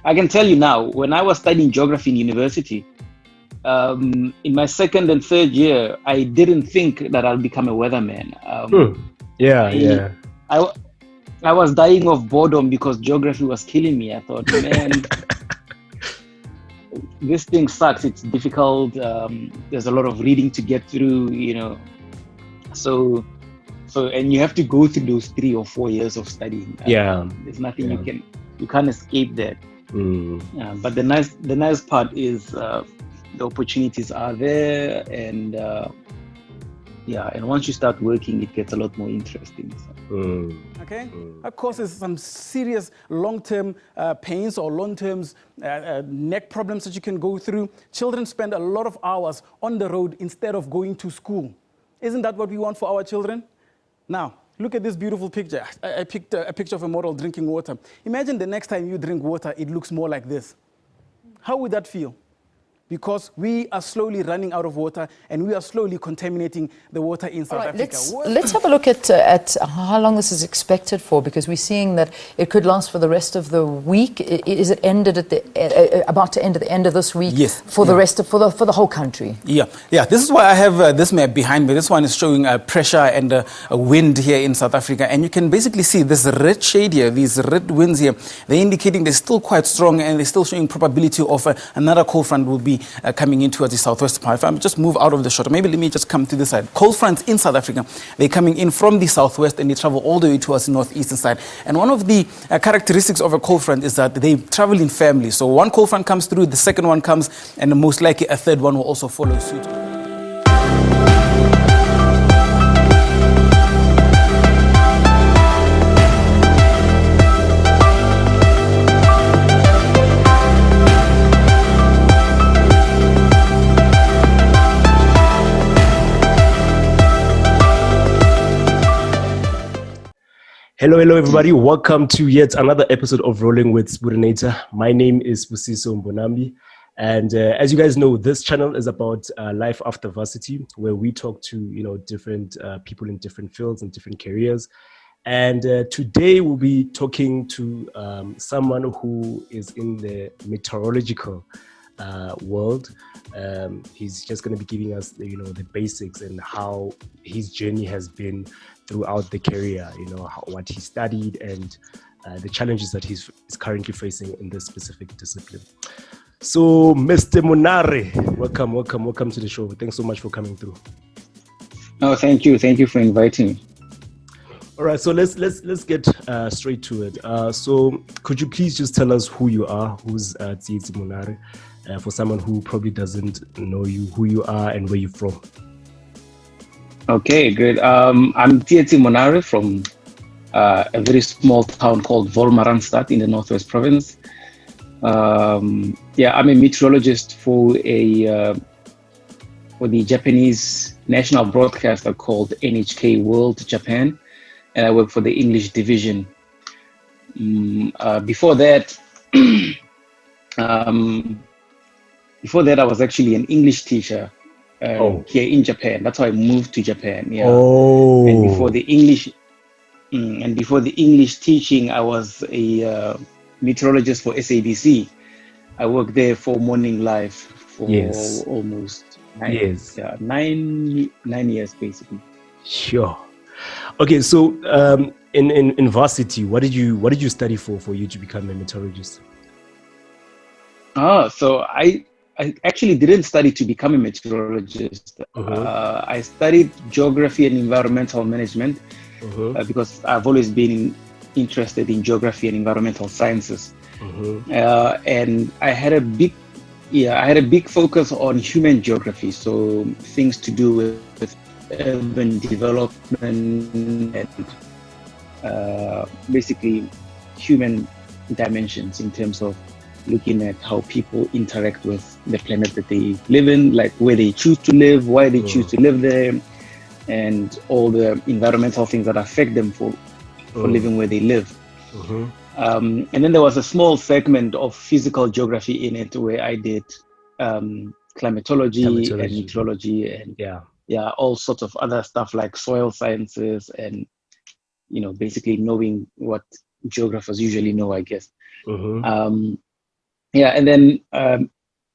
I can tell you now, when I was studying geography in university, in my second and third year, I didn't think that I'll become a weatherman. I was dying of boredom because geography was killing me. I thought, man, this thing sucks. It's difficult. There's a lot of reading to get through, So, and you have to go through those 3 or 4 years of studying. There's nothing you can't escape that. But the nice part is the opportunities are there, and and once you start working, it gets a lot more interesting. Okay, that causes some serious long-term pains or long-term neck problems that you can go through. Children spend a lot of hours on the road instead of going to school. Isn't that what we want for our children? Now, look at this beautiful picture. I picked a picture of a model drinking water. Imagine the next time you drink water, it looks more like this. How would that feel? Because we are slowly running out of water and we are slowly contaminating the water in South Africa. Let's have a look at how long this is expected for, because we're seeing that it could last for the rest of the week. Is it ended at about to end at the end of this week? Yes. For the rest of for the whole country. Yeah. This is why I have this map behind me. This one is showing pressure and a wind here in South Africa, and you can basically see this red shade here, these red winds here. They're indicating they're still quite strong, and they're still showing probability of another cold front will be coming in towards the southwest part. If I just move out of the shot, maybe let me just come to this side. Cold fronts in South Africa, they're coming in from the southwest and they travel all the way towards the northeastern side. And one of the characteristics of a cold front is that they travel in families. So one cold front comes through, the second one comes, and most likely a third one will also follow suit. Hello, everybody. Welcome to yet another episode of Rolling with Spurinator. My name is Busiso Mbonambi. And as you guys know, this channel is about life after varsity, where we talk to, different people in different fields and different careers. And today we'll be talking to someone who is in the meteorological world. He's just going to be giving us, the basics and how his journey has been throughout the career, what he studied and the challenges that he's currently facing in this specific discipline. So, Mr. Monare, welcome to the show. Thanks so much for coming through. Oh, thank you for inviting me. All right, so let's get straight to it. So, could you please just tell us who you are? Who's Tsietsi Monare? For someone who probably doesn't know you, who you are and where you're from. Okay, great. I'm Tsietsi Monare from a very small town called Wolmaranstad in the Northwest Province. I'm a meteorologist for the Japanese national broadcaster called NHK World Japan, and I work for the English division. Before that, I was actually an English teacher. Here in Japan. That's how I moved to Japan. Yeah. Oh. And before the English teaching, I was a meteorologist for SABC. I worked there for Morning Live for almost 9 years. Yeah, 9 years basically. Sure. Okay, so in varsity, what did you study for you to become a meteorologist? So I actually didn't study to become a meteorologist. I studied geography and environmental management because I've always been interested in geography and environmental sciences. And I had a big focus on human geography, so things to do with urban development and basically human dimensions in terms of looking at how people interact with the planet that they live in, like where they choose to live, why they choose to live there, and all the environmental things that affect them for living where they live. And then there was a small segment of physical geography in it where I did climatology and meteorology and all sorts of other stuff like soil sciences and basically knowing what geographers usually know, I guess. Yeah, and then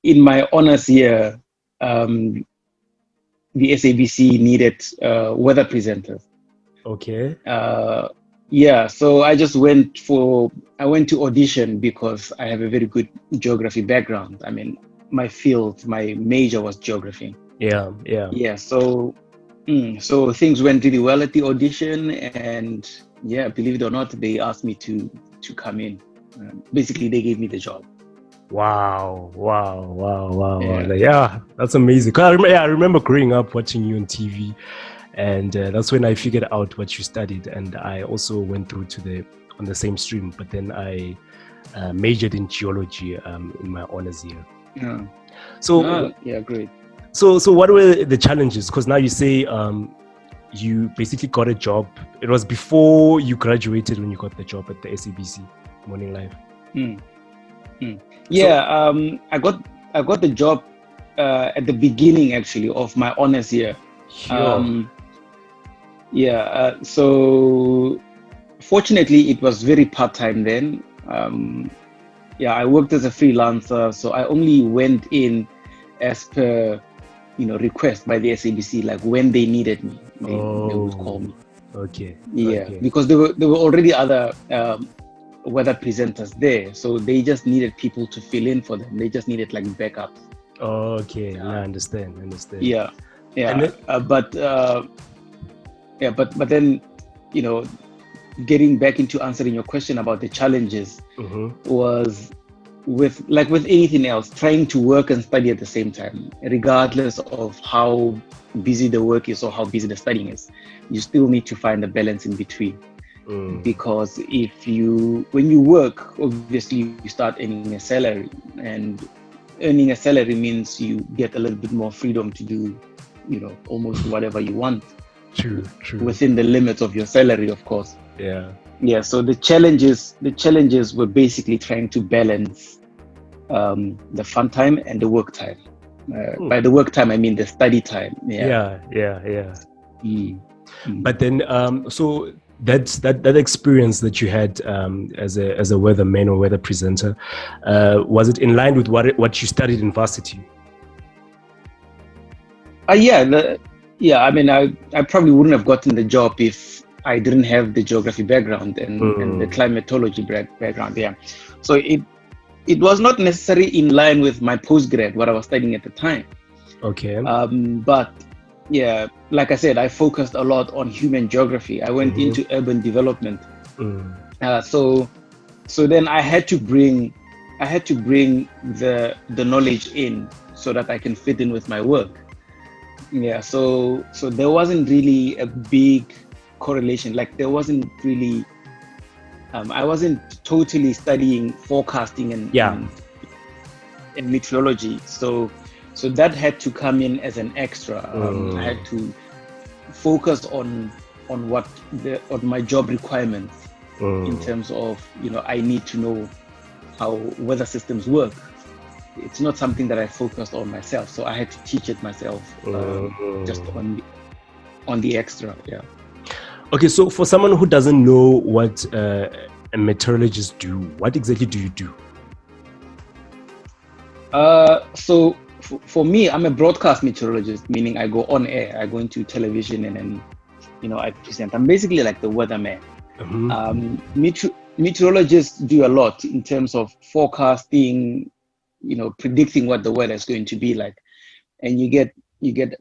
in my honors year, the SABC needed weather presenters. Okay. Yeah, so I went to audition because I have a very good geography background. I mean, my major was geography. Yeah. Yeah, so things went really well at the audition, and yeah, believe it or not, they asked me to come in. Basically, they gave me the job. Wow. Yeah. Like, yeah, that's amazing. 'Cause I remember growing up watching you on TV, and that's when I figured out what you studied. And I also went through on the same stream, but then I majored in geology in my honors year. Yeah. So Yeah, great. So what were the challenges? Because now you say you basically got a job. It was before you graduated when you got the job at the SABC Morning Live. Yeah, I got the job at the beginning actually of my honors year. Sure. So fortunately it was very part-time then. Yeah, I worked as a freelancer, so I only went in as per request by the SABC, like when they needed me, they would call me. Okay. Yeah, Okay. because there were already other weather presenters there, so they just needed people to fill in for them. They just needed like backups. Okay. I understand. Yeah. And then, But then, getting back into answering your question about the challenges was with anything else, trying to work and study at the same time, regardless of how busy the work is or how busy the studying is. You still need to find a balance in between. Because when you work, obviously you start earning a salary, and earning a salary means you get a little bit more freedom to do, almost whatever you want. True. Within the limits of your salary, of course. Yeah. So the challenges were basically trying to balance the fun time and the work time. By the work time, I mean the study time. Yeah. But then, so that experience that you had as a weatherman or weather presenter, was it in line with what you studied in Varsity? I mean, I probably wouldn't have gotten the job if I didn't have the geography background and the climatology background. Yeah, so it was not necessarily in line with my postgrad, what I was studying at the time. Okay. But yeah, like I said, I focused a lot on human geography. I went into urban development. So then I had to bring the knowledge in so that I can fit in with my work. Yeah, so there wasn't really a big correlation. Like there wasn't really, I wasn't totally studying forecasting and meteorology. So that had to come in as an extra. I had to focus on my job requirements in terms of, I need to know how weather systems work. It's not something that I focused on myself, so I had to teach it myself, just on the extra. Yeah. Okay, so for someone who doesn't know what a meteorologist do, what exactly do you do? So for me, I'm a broadcast meteorologist, meaning I go on air. I go into television and then, I present. I'm basically like the weatherman. Meteorologists do a lot in terms of forecasting, predicting what the weather is going to be like. And you get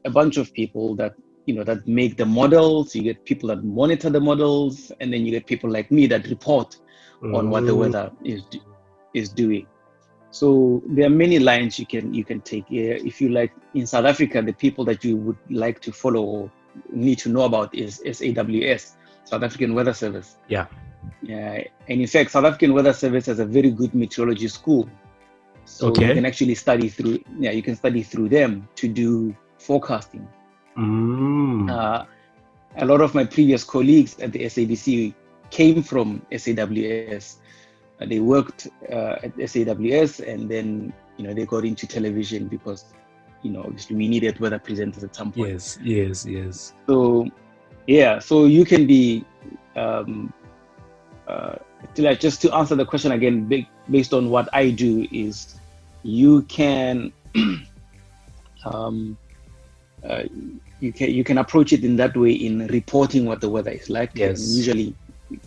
a bunch of people that that make the models. You get people that monitor the models, and then you get people like me that report on what the weather is doing. So there are many lines you can take. If you like, in South Africa, the people that you would like to follow or need to know about is SAWS, South African Weather Service. Yeah. And in fact, South African Weather Service has a very good meteorology school. So you can actually study through them to do forecasting. A lot of my previous colleagues at the SABC came from SAWS. They worked at SAWS, and then they got into television because obviously we needed weather presenters at some point. Yes. So you can be a just to answer the question again, based on what I do, is you can you can approach it in that way in reporting what the weather is like. Yes. And usually,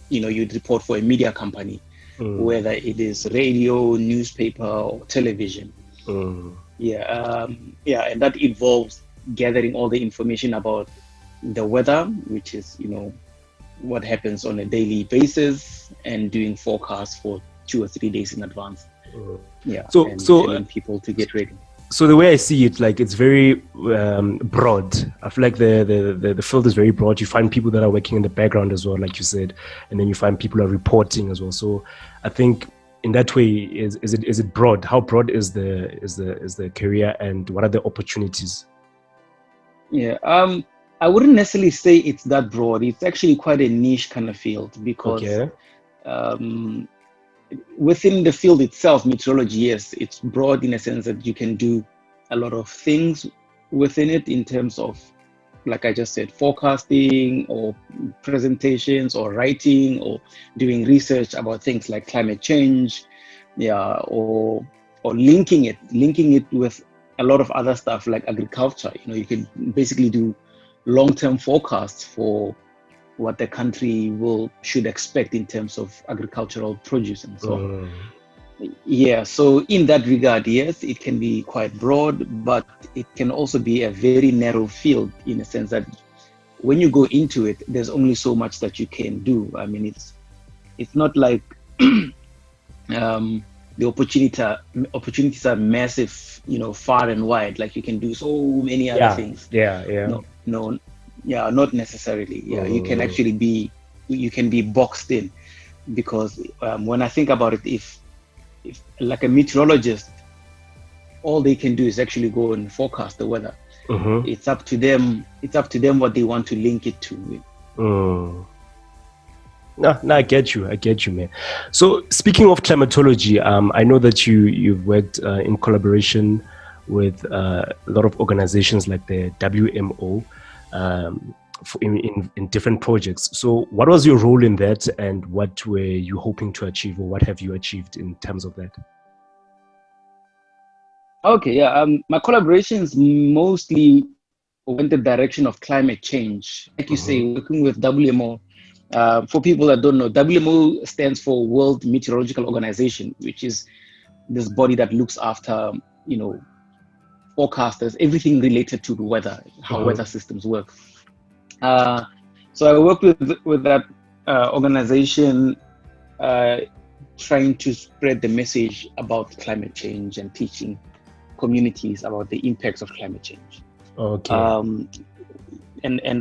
you'd report for a media company, whether it is radio, newspaper, or television. And that involves gathering all the information about the weather, which is what happens on a daily basis, and doing forecasts for 2 or 3 days in advance. So telling people to get ready. So the way I see it, like, it's very broad. I feel like the field is very broad. You find people that are working in the background as well, like you said, and then you find people who are reporting as well. So I think in that way, is it broad? How broad is the career, and what are the opportunities? Yeah, I wouldn't necessarily say it's that broad. It's actually quite a niche kind of field, because within the field itself, meteorology, yes, it's broad in a sense that you can do a lot of things within it, in terms of, like I just said, forecasting or presentations or writing or doing research about things like climate change, or linking it with a lot of other stuff like agriculture. You can basically do long-term forecasts for what the country should expect in terms of agricultural produce and so on. So in that regard, yes, it can be quite broad, but it can also be a very narrow field, in a sense that when you go into it, there's only so much that you can do. I mean, it's not like the opportunities are massive, far and wide. Like, you can do so many other things. No, not necessarily. You can actually be boxed in, because when I think about it, if like a meteorologist, all they can do is actually go and forecast the weather. It's up to them what they want to link it to. No, I get you, man. So speaking of climatology, I know that you've worked in collaboration with a lot of organizations like the WMO, in different projects. So what was your role in that, and what were you hoping to achieve, or what have you achieved in terms of that? Okay, my collaborations mostly went the direction of climate change. Like you say, working with WMO. For people that don't know, WMO stands for World Meteorological Organization, which is this body that looks after, forecasters, everything related to the weather, how weather systems work. So I worked with that organization, trying to spread the message about climate change and teaching communities about the impacts of climate change. And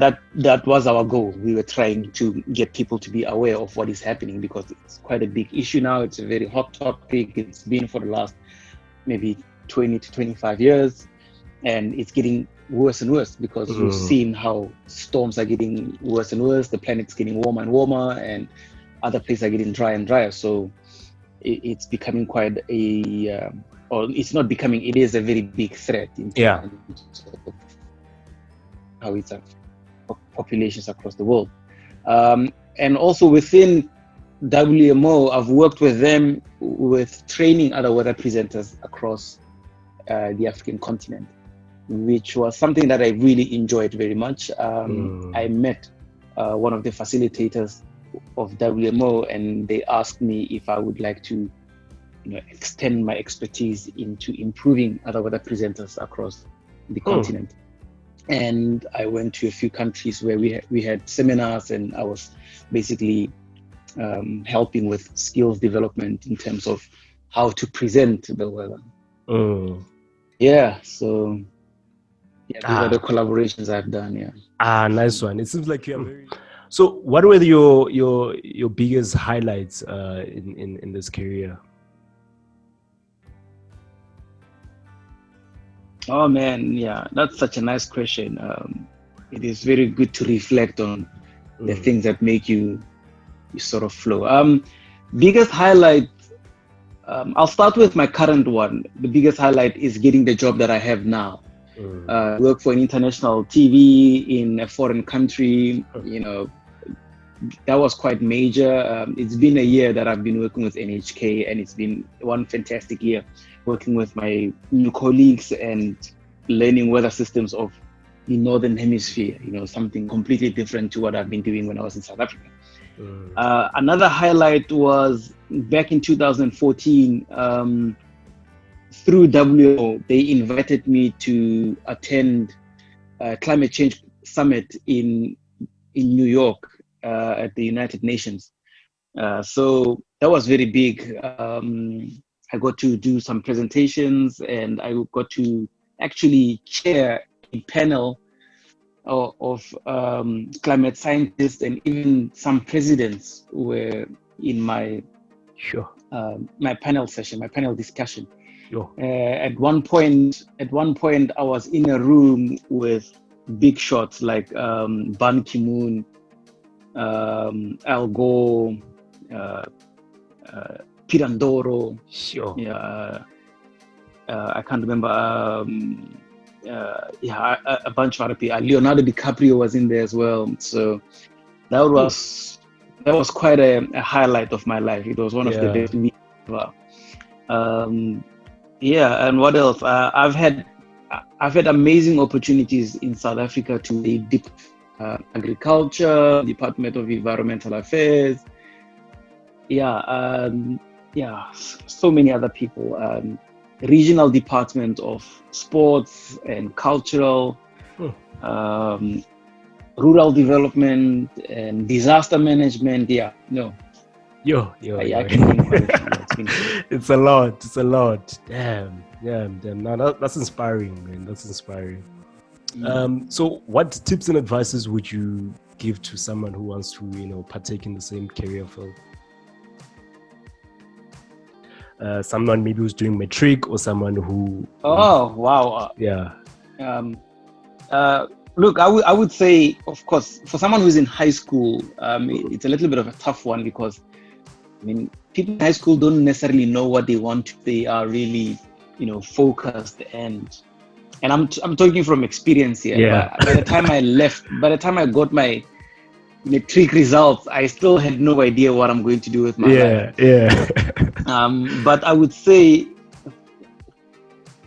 that was our goal. We were trying to get people to be aware of what is happening, because it's quite a big issue now. It's a very hot topic. It's been for the last maybe 20 to 25 years, and it's getting worse and worse, because we've seen how storms are getting worse and worse. The planet's getting warmer and warmer, and other places are getting drier and drier. So it's becoming quite it's not becoming, it is a very big threat in terms of how it's populations across the world. And also within WMO, I've worked with them with training other weather presenters across the African continent, which was something that I really enjoyed very much. I met one of the facilitators of WMO, and they asked me if I would like to extend my expertise into improving other weather presenters across the continent. And I went to a few countries where we had seminars, and I was basically helping with skills development in terms of how to present the weather. So these are the collaborations I've done. Nice one. It seems like you are very. So what were your biggest highlights in this career? Oh man, that's such a nice question. It is very good to reflect on the things that make you sort of flow. Biggest highlight, I'll start with my current one. The biggest highlight is getting the job that I have now. Work for an international TV in a foreign country, that was quite major. It's been a year that I've been working with NHK, and it's been one fantastic year working with my new colleagues and learning weather systems of the Northern Hemisphere, something completely different to what I've been doing when I was in South Africa. Another highlight was back in 2014, through WHO, they invited me to attend a climate change summit in New York at the United Nations. So that was very big. I got to do some presentations, and I got to actually chair a panel of climate scientists, and even some presidents were in my my panel session, my panel discussion. At one point, I was in a room with big shots like Ban Ki-moon, Al Gore, Pirandoro. I can't remember. A bunch of other people. Leonardo DiCaprio was in there as well. So that was quite a highlight of my life. It was one of the best weeks ever. And what else? I've had amazing opportunities in South Africa to dip agriculture, Department of Environmental Affairs. So many other people. Regional Department of Sports and Cultural, Rural Development and Disaster Management. It's a lot. Damn. No, that's inspiring, man. That's inspiring. So what tips and advices would you give to someone who wants to, partake in the same career field? Someone maybe who's doing matric, or someone who... Wow. Look, I would say, of course, for someone who's in high school, it's a little bit of a tough one, because people in high school don't necessarily know what they want. They are really, focused, and I'm talking from experience here. By the time I got my matric results, I still had no idea what I'm going to do with my life. But I would say,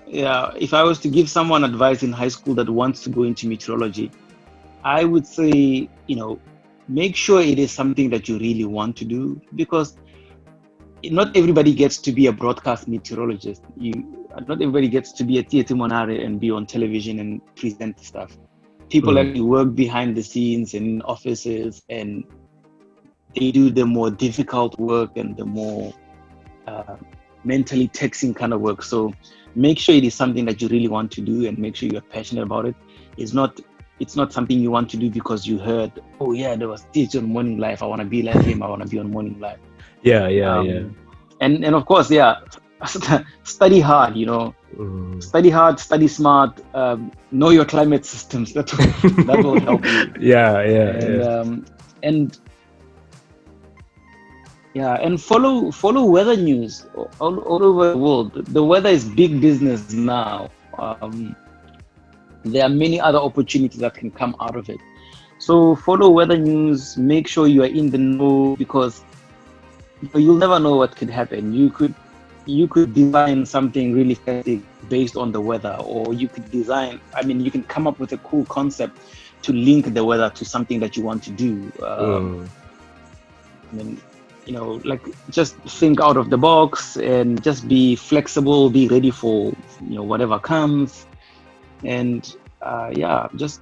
if I was to give someone advice in high school that wants to go into meteorology, I would say, make sure it is something that you really want to do, because not everybody gets to be a broadcast meteorologist. Not everybody gets to be a Tsietsi Monare and be on television and present stuff. People actually work behind the scenes in offices, and they do the more difficult work and the more mentally taxing kind of work. So make sure it is something that you really want to do, and make sure you're passionate about it. It's not something you want to do because you heard, there was Tsietsi on Morning Live, I want to be like him, I want to be on Morning Live. And of course, study hard, study hard, study smart, know your climate systems. That will help you. And follow weather news all over the world. The weather is big business now. There are many other opportunities that can come out of it. So follow weather news, make sure you are in the know, because you'll never know what could happen. You could design something really fancy based on the weather, or you can come up with a cool concept to link the weather to something that you want to do. Just think out of the box and just be flexible, be ready for, whatever comes. And just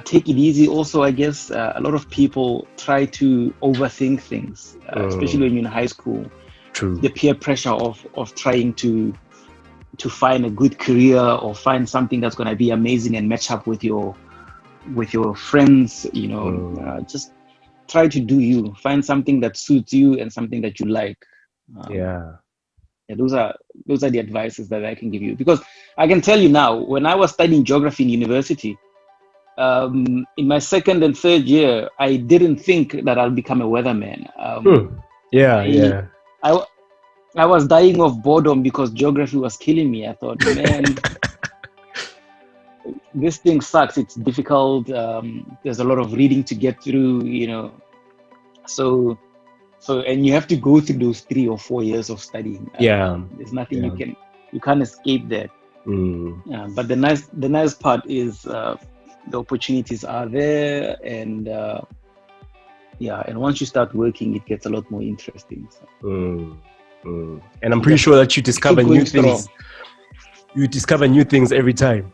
take it easy. Also, I guess a lot of people try to overthink things, especially when you're in high school. True. The peer pressure of trying to find a good career or find something that's going to be amazing and match up with your friends. Just try to do you. Find something that suits you and something that you like. Those are the advices that I can give you, because I can tell you now, when I was studying geography in university, in my second and third year, I didn't think that I'll become a weatherman. I was dying of boredom because geography was killing me. I thought, man, this thing sucks. It's difficult. There's a lot of reading to get through. So and you have to go through those 3 or 4 years of studying. There's nothing you can't escape that. But the nice part is the opportunities are there, and and once you start working, it gets a lot more interesting. So. And I'm pretty sure that you discover new things. You discover new things every time.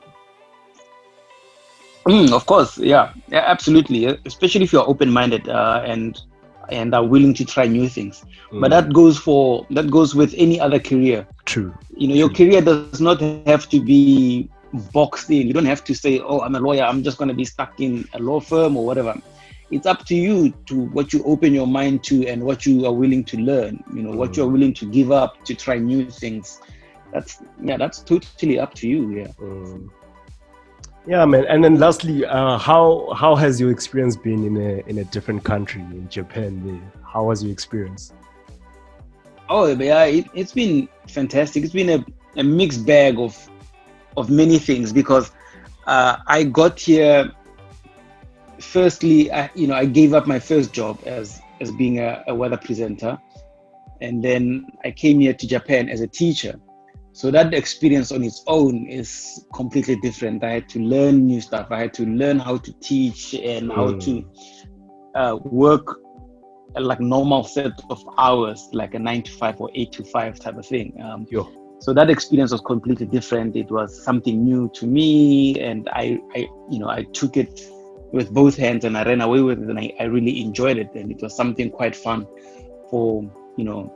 Of course, yeah, absolutely. Especially if you're open-minded and are willing to try new things. But that goes with any other career. True. Your career does not have to be boxed in. You don't have to say, "Oh, I'm a lawyer. I'm just going to be stuck in a law firm or whatever." It's up to you to what you open your mind to and what you are willing to learn. What you're willing to give up to try new things. That's totally up to you. Yeah. Yeah, man. And then lastly, how has your experience been in a different country, in Japan? How was your experience? Oh yeah, it's been fantastic. It's been a mixed bag of many things, because I got here. Firstly, I gave up my first job as being a weather presenter, and then I came here to Japan as a teacher. So that experience on its own is completely different. I had to learn new stuff. I had to learn how to teach and how to work like normal set of hours, like a 9 to 5 or 8 to 5 type of thing. So that experience was completely different. It was something new to me, and I took it with both hands and I ran away with it, and I really enjoyed it, and it was something quite fun for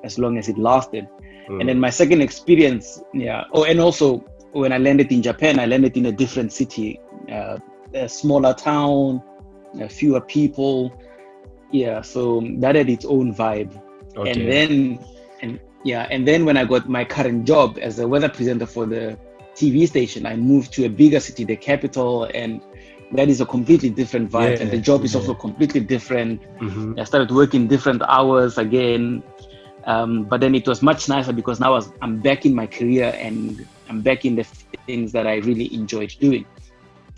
as long as it lasted. And then my second experience, and also when I landed in Japan, I landed in a different city, a smaller town, fewer people. So that had its own vibe. Okay. And then when I got my current job as a weather presenter for the TV station, I moved to a bigger city, the capital, and that is a completely different vibe. And the job is also completely different. I started working different hours again. But then it was much nicer because now I'm back in my career and I'm back in the things that I really enjoyed doing.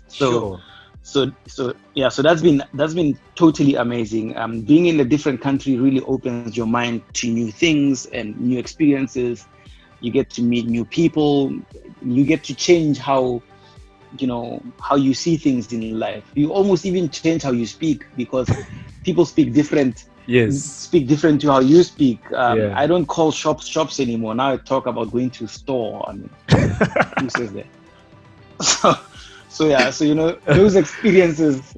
So that's been totally amazing. Being in a different country really opens your mind to new things and new experiences. You get to meet new people. You get to change how you see things in life. You almost even change how you speak, because people speak different. Speak different to how you speak. I don't call shops anymore. Now I talk about going to a store. I mean, who says that? So those experiences.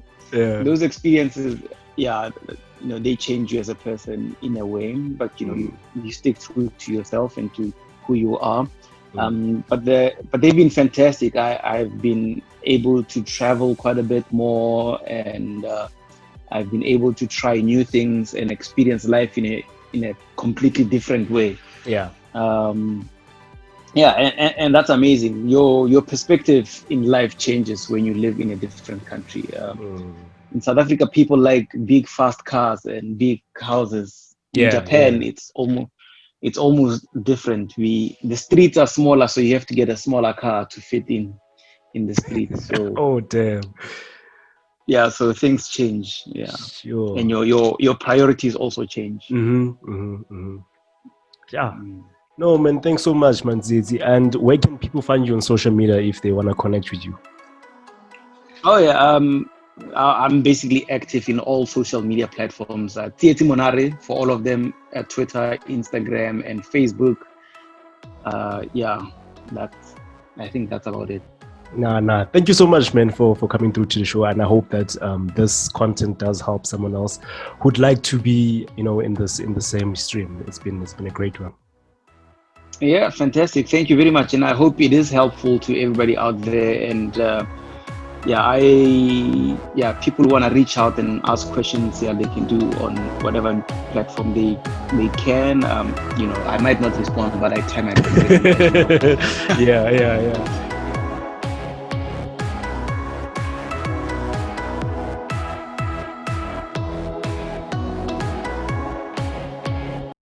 They change you as a person in a way. But you stick true to yourself and to who you are. But they've been fantastic. I've been able to travel quite a bit more, and I've been able to try new things and experience life in a completely different way. And that's amazing. Your perspective in life changes when you live in a different country. In South Africa, people like big fast cars and big houses. In Japan, it's almost different. The streets are smaller, so you have to get a smaller car to fit in the streets. So oh damn. So things change. Sure. And your priorities also change. No, man, thanks so much, man, Tsietsi. And where can people find you on social media if they want to connect with you? I'm basically active in all social media platforms. Tsietsi Monare for all of them, Twitter, Instagram, and Facebook. I think that's about it. Nah. Thank you so much, man, for coming through to the show. And I hope that this content does help someone else who'd like to be, in the same stream. It's been a great one. Yeah, fantastic. Thank you very much. And I hope it is helpful to everybody out there. And people want to reach out and ask questions. They can do on whatever platform they can. I might not respond, but I try my best. Yeah.